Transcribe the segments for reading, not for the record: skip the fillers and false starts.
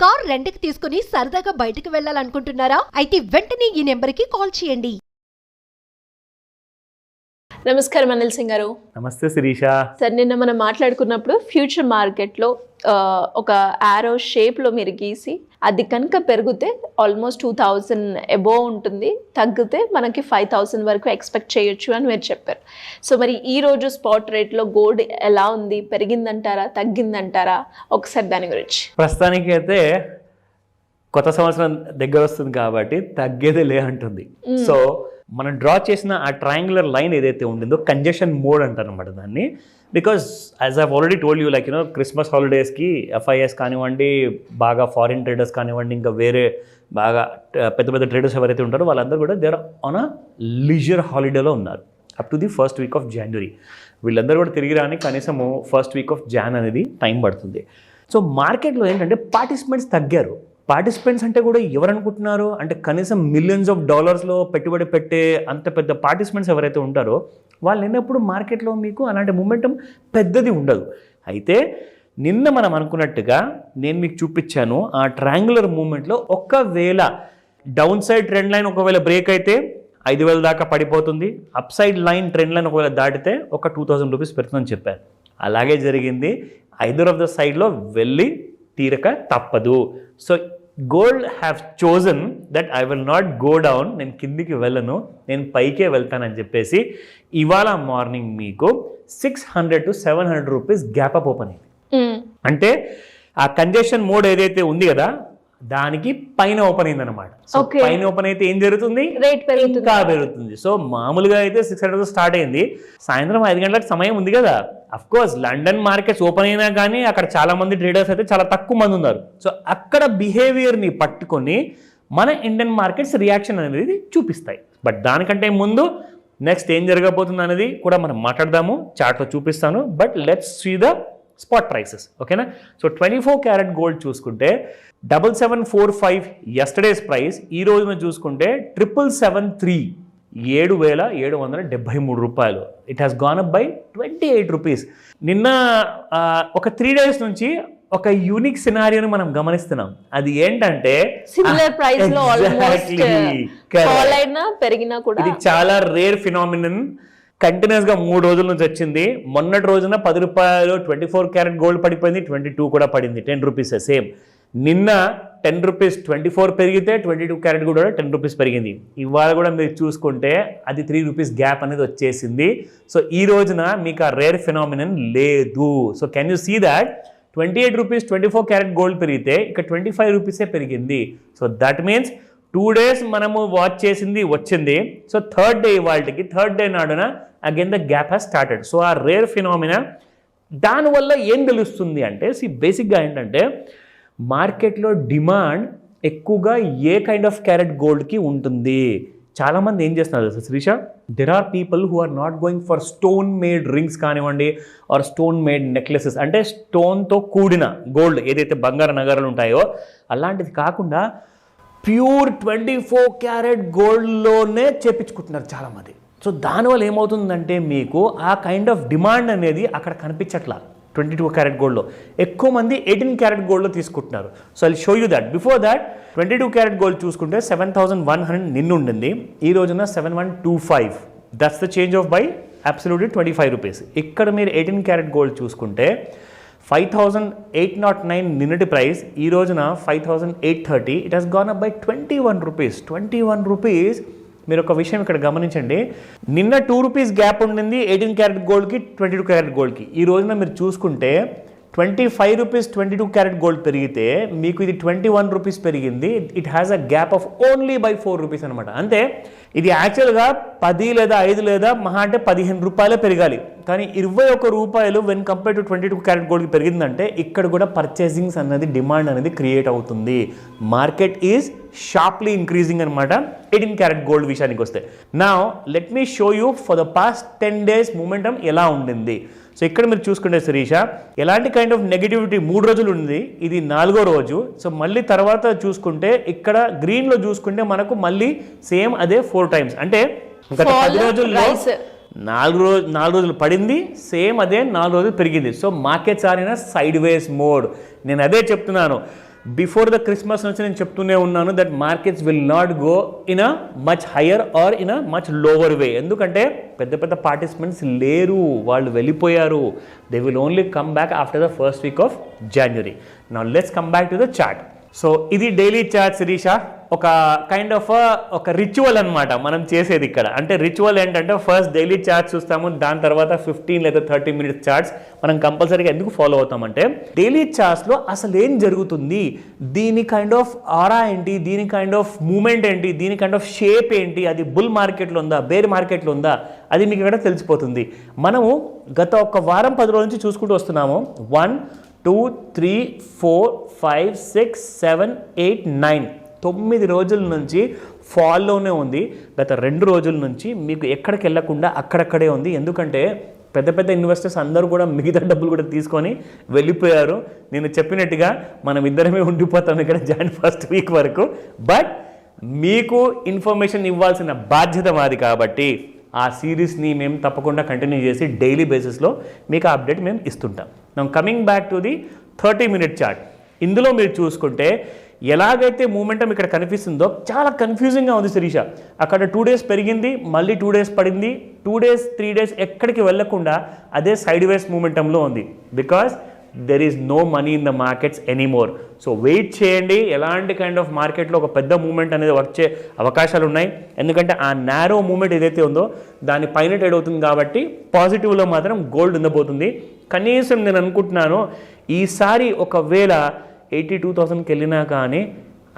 Car రెంట్‌కి తీసుకుని సరదాగా బయటికి వెళ్ళాలనుకుంటున్నారా? అయితే వెంటనే ఈ నెంబర్‌కి కాల్ చేయండి. నమస్కారం అనిల్ సింగ్ గారు. నమస్తే శిరీష. సార్, నిన్న మనం మాట్లాడుకున్నప్పుడు ఫ్యూచర్ మార్కెట్లో ఒక యారో షేప్లో మీరు గీసి అది కనుక పెరిగితే ఆల్మోస్ట్ 2000 అబోవ్ ఉంటుంది, తగ్గితే మనకి 5000 వరకు ఎక్స్పెక్ట్ చేయొచ్చు అని మీరు చెప్పారు. సో మరి ఈ రోజు స్పాట్ రేట్లో గోల్డ్ ఎలా ఉంది? పెరిగిందంటారా, తగ్గిందంటారా? ఒకసారి దాని గురించి. ప్రస్తుతానికి అయితే కొత్త సంవత్సరం దగ్గర వస్తుంది కాబట్టి తగ్గేదే లే అంటుంది. సో మనం డ్రా చేసిన ఆ ట్రయాంగులర్ లైన్ ఏదైతే ఉంటుందో కంజెషన్ మోడ్ అంటారు అనమాట దాన్ని. Because as I've already told you, like Christmas హాలిడేస్కి FIS కానివ్వండి, బాగా ఫారిన్ ట్రేడర్స్ కానివ్వండి, ఇంకా వేరే బాగా పెద్ద పెద్ద ట్రేడర్స్ ఎవరైతే ఉంటారో వాళ్ళందరూ కూడా దేర్ ఆన్ అ లీజర్ హాలిడేలో ఉన్నారు up to the first week of జనవరి. వీళ్ళందరూ కూడా తిరిగి రాని కనీసము ఫస్ట్ వీక్ ఆఫ్ జాన్ అనేది టైం పడుతుంది. సో మార్కెట్లో ఏంటంటే పార్టిసిపెంట్స్ తగ్గారు. పార్టిసిపెంట్స్ అంటే కూడా ఎవరు అనుకుంటున్నారు అంటే కనీసం మిలియన్స్ ఆఫ్ డాలర్స్లో పెట్టుబడి పెట్టే అంత పెద్ద పార్టిసిపెంట్స్ ఎవరైతే ఉంటారో వాళ్ళు లేనప్పుడు మార్కెట్లో మీకు అలాంటి మూమెంటం పెద్దది ఉండదు. అయితే నిన్న మనం అనుకున్నట్టుగా నేను మీకు చూపించాను ఆ ట్రయాంగులర్ మూమెంట్లో ఒకవేళ డౌన్ సైడ్ ట్రెండ్ లైన్ ఒకవేళ బ్రేక్ అయితే 5000 దాకా పడిపోతుంది, up side line trend line ఒకవేళ దాటితే ఒక 2000 రూపీస్ పెడుతుందని చెప్పాను. అలాగే జరిగింది. ఐదర్ ఆఫ్ ద సైడ్లో వెళ్ళి తీరక తప్పదు. So gold have chosen that I will not go down, నేను కిందికి వెళ్ళను, నేను పైకే వెళ్తానని చెప్పేసి ఇవాళ మార్నింగ్ మీకు 600 to 700 rupees gap up open అయింది. అంటే ఆ కంజెషన్ మోడ్ ఏదైతే ఉంది కదా దానికి పైన ఓపెన్ అయింది అనమాట. సో పైన ఓపెన్ అయితే ఏం జరుగుతుంది? రేట్ ఇంకా పెరుగుతుంది. సో మామూలుగా అయితే 600 స్టార్ట్ అయింది, సాయంత్రం 5 గంటలకు సమయం ఉంది కదా. Of course London markets open అయినా కానీ అక్కడ చాలా మంది ట్రేడర్స్ అయితే చాలా తక్కువ మంది ఉన్నారు. సో అక్కడ బిహేవియర్ని పట్టుకొని మన ఇండియన్ మార్కెట్స్ రియాక్షన్ అనేది చూపిస్తాయి. బట్ దానికంటే ముందు నెక్స్ట్ ఏం జరగబోతుంది అనేది కూడా మనం మాట్లాడదాము, చార్ట్లో చూపిస్తాను. But let's see the spot prices, ఓకేనా? సో 24 క్యారెట్ గోల్డ్ చూసుకుంటే 7745 ఎస్టర్డేస్ ప్రైస్, ఈ రోజున చూసుకుంటే 7773 7773 రూపాయలు. It has gone up by 28 rupees. నిన్న ఒక 3 days నుంచి ఒక యూనిక్ సినారియోని మనం గమనిస్తున్నాం. అది ఏంటంటే సిమిలర్ ప్రైస్ లో ఆల్మోస్ట్ ఫాల్ అయినా పెరిగినా కూడా ఇది చాలా రేర్ ఫినామినన్. కంటిన్యూస్గా 3 రోజుల నుంచి వచ్చింది. మొన్నటి రోజున 10 రూపాయలు 24 క్యారెట్ గోల్డ్ పడిపోయింది, 22 కూడా పడింది, 10 రూపీస్ సేమ్. నిన్న 10 రూపీస్ 24 పెరిగితే 22 క్యారెట్ కూడా 10 రూపీస్ పెరిగింది. ఇవాళ కూడా మీరు చూసుకుంటే అది 3 రూపీస్ గ్యాప్ అనేది వచ్చేసింది. సో ఈ రోజున మీకు ఆ రేర్ ఫినామినన్ లేదు. So can you see that 28 rupees 24 carat gold పెరిగితే ఇక 25 రూపీసే పెరిగింది. సో దట్ మీన్స్ 2 days మనము వాచ్ చేసింది వచ్చింది. సో థర్డ్ డే నాడున again the gap has started. So ఆ రేర్ ఫినామినా దానివల్ల ఏం తెలుస్తుంది అంటే బేసిక్గా ఏంటంటే మార్కెట్లో డిమాండ్ ఎక్కువగా ఏ కైండ్ ఆఫ్ క్యారెట్ గోల్డ్కి ఉంటుంది. చాలామంది ఏం చేస్తున్నారు తెలుసా Srisha, there are people who are not going for stone made rings కానివ్వండి ఆర్ స్టోన్ మేడ్ నెక్లెసెస్, అంటే స్టోన్తో కూడిన గోల్డ్ ఏదైతే బంగారు నగరాలు ఉంటాయో అలాంటిది కాకుండా ప్యూర్ 24 క్యారెట్ గోల్డ్లోనే చేపించుకుంటున్నారు చాలామంది. సో దానివల్ల ఏమవుతుందంటే మీకు ఆ కైండ్ ఆఫ్ డిమాండ్ అనేది అక్కడ కనిపించట్లా. 22 క్యారెట్ గోల్డ్లో ఎక్కువ మంది 18 క్యారెట్ గోల్డ్లో తీసుకుంటున్నారు. So I show you that. Before that 22 carrot gold చూసుకుంటే 7100 నిన్ను ఉండింది, ఈ రోజున 7125. That's the change of by absolutely 25 rupees. ఇక్కడ మీరు 18 క్యారెట్ గోల్డ్ చూసుకుంటే 5809 నిన్నటి ప్రైస్, ఈ రోజున 5830. It has gone up by 21 rupees. 21 rupees. మీరు ఒక విషయం ఇక్కడ గమనించండి, నిన్న 2 రూపీస్ గ్యాప్ ఉండింది 18 క్యారెట్ గోల్డ్కి 22 క్యారెట్ గోల్డ్కి. ఈ రోజున మీరు చూసుకుంటే 25 రూపీస్ 22 క్యారెట్ గోల్డ్ పెరిగితే మీకు ఇది 21 రూపీస్ పెరిగింది. It has a gap of only by 4 rupees అనమాట. అంటే ఇది యాక్చువల్గా 10 లేదా 5 లేదా మహా అంటే 15 రూపాయలే పెరగాలి, కానీ 21 రూపాయలు వెన్ కంపేర్ టు 22 క్యారెట్ గోల్డ్కి పెరిగిందంటే ఇక్కడ కూడా పర్చేసింగ్స్ అన్నది డిమాండ్ అనేది క్రియేట్ అవుతుంది. మార్కెట్ ఈజ్ షార్ప్లీ ఇంక్రీజింగ్ అనమాట 18 క్యారెట్ గోల్డ్ విషయానికి వస్తే. Now let me show you for the past 10 days momentum ఎలా ఉండింది. సో ఇక్కడ మీరు చూసుకుంటే శిరీష ఎలాంటి కైండ్ ఆఫ్ నెగిటివిటీ 3 రోజులు ఉంది, ఇది 4వ రోజు. సో మళ్ళీ తర్వాత చూసుకుంటే ఇక్కడ గ్రీన్లో చూసుకుంటే మనకు మళ్ళీ సేమ్ అదే 4 times. అంటే గత 10 రోజుల్లో 4 రోజులు పడింది, సేమ్ అదే 4 రోజులు పెరిగింది. So markets are in sideways mode. నేను అదే చెప్తున్నాను, బిఫోర్ ద క్రిస్మస్ నుంచి నేను చెప్తూనే ఉన్నాను that markets will not go in a much higher or in a much lower way. ఎందుకంటే పెద్ద పెద్ద పార్టిసిపెంట్స్ లేరు, వాళ్ళు వెళ్ళిపోయారు. They will only come back after the first week of January. Now let's come back to the chart. So ఇది daily chart Sirisha. ఒక kind of ఒక ritual అనమాట మనం చేసేది ఇక్కడ. అంటే రిచువల్ ఏంటంటే ఫస్ట్ డైలీ చార్ట్స్ చూస్తాము, దాని తర్వాత 15 లేదా 30 మినిట్స్ చార్ట్స్ మనం కంపల్సరీగా ఎందుకు ఫాలో అవుతామంటే డైలీ చార్ట్స్లో అసలు ఏం జరుగుతుంది, దీని కైండ్ ఆఫ్ ఆరా ఏంటి, దీని కైండ్ ఆఫ్ మూమెంట్ ఏంటి, దీని కైండ్ ఆఫ్ షేప్ ఏంటి, అది బుల్ మార్కెట్లో ఉందా బేర్ మార్కెట్లో ఉందా, అది మీకు ఇక్కడ తెలిసిపోతుంది. మనము గత ఒక వారం 10 రోజుల నుంచి చూసుకుంటూ వస్తున్నాము. 1 2 3 4 5 6 7 8 9 రోజుల నుంచి ఫాల్లోనే ఉంది. గత 2 రోజుల నుంచి మీకు ఎక్కడికి వెళ్ళకుండా అక్కడక్కడే ఉంది. ఎందుకంటే పెద్ద పెద్ద ఇన్వెస్టర్స్ అందరూ కూడా మిగతా డబ్బులు కూడా తీసుకొని వెళ్ళిపోయారు. నేను చెప్పినట్టుగా మనం ఇద్దరమే ఉండిపోతాం ఇక్కడ జాన్ ఫస్ట్ వీక్ వరకు. బట్ మీకు ఇన్ఫర్మేషన్ ఇవ్వాల్సిన బాధ్యత మాది కాబట్టి ఆ సిరీస్ని మేము తప్పకుండా కంటిన్యూ చేసి డైలీ బేసిస్లో మీకు అప్డేట్ మేము ఇస్తుంటాం. Now coming back to the 30 minute chart. ఇందులో మీరు చూసుకుంటే ఎలాగైతే మూమెంటం ఇక్కడ కనిపిస్తుందో చాలా కన్ఫ్యూజింగ్గా ఉంది శిరీష. అక్కడ 2 డేస్ పెరిగింది, మళ్ళీ 2 డేస్ పడింది, 2 డేస్ 3 డేస్ ఎక్కడికి వెళ్ళకుండా అదే సైడ్ వేస్ మూమెంటంలో ఉంది. Because there is no money in the markets anymore. So wait చేయండి. ఎలాంటి కైండ్ ఆఫ్ మార్కెట్లో ఒక పెద్ద మూమెంట్ అనేది వచ్చే అవకాశాలు ఉన్నాయి. ఎందుకంటే ఆ నారో మూమెంట్ ఏదైతే ఉందో దాని పైన ట్రేడ్ అవుతుంది కాబట్టి పాజిటివ్లో మాత్రం గోల్డ్ ఉండబోతుంది. కనీసం నేను అనుకుంటున్నాను ఈసారి ఒకవేళ 82,000కి వెళ్ళినా కానీ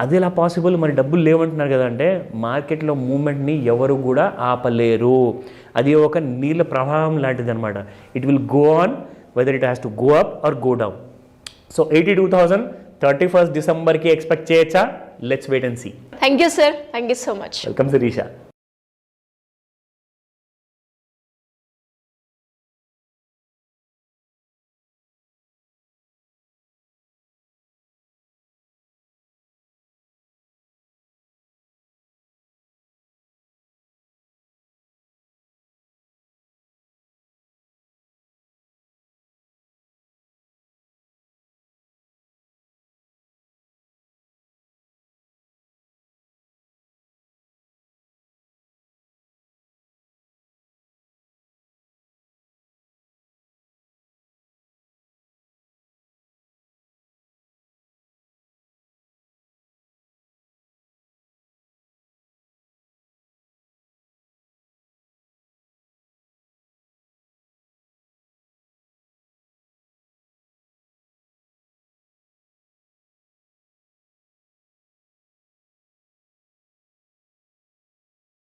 అది ఎలా పాసిబుల్, మరి డబ్బులు లేవంటున్నారు కదా అంటే మార్కెట్లో మూమెంట్ని ఎవరు కూడా ఆపలేరు. అది ఒక నీళ్ళ ప్రవాహం లాంటిది అనమాట. It will go on whether it has to go up or go down. So 82,000 31st December ki expect cheyacha. Let's wait and see. Thank you, sir. Thank you so much. Welcome, Sirisha.